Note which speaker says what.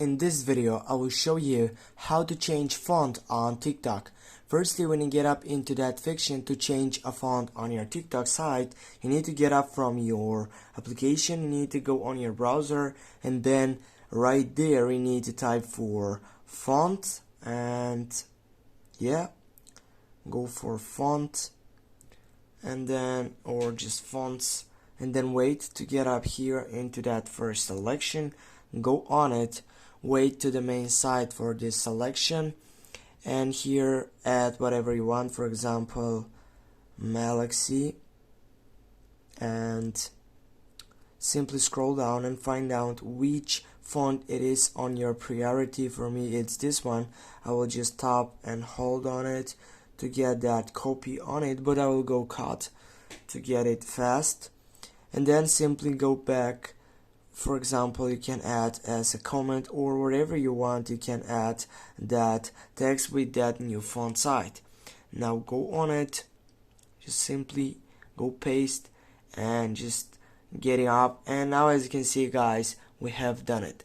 Speaker 1: In this video, I will show you how to change font on TikTok. Firstly, when you get up into that fiction to change a font on your TikTok site, you need to get up from your application, you need to go on your browser, and then right there you need to type for font, and go for font, and then, or just fonts, and then wait to get up here into that first selection, go on it, wait to the main site for this selection, and here add whatever you want, for example Malaxy, and simply scroll down and find out which font it is on your priority. For me it's this one. I will just tap and hold on it to get that copy on it, but I will go cut to get it fast, and then simply go back. For example, you can add as a comment or whatever you want, you can add that text with that new font site. Now go on it, just simply go paste and just get it up, and now as you can see guys, we have done it.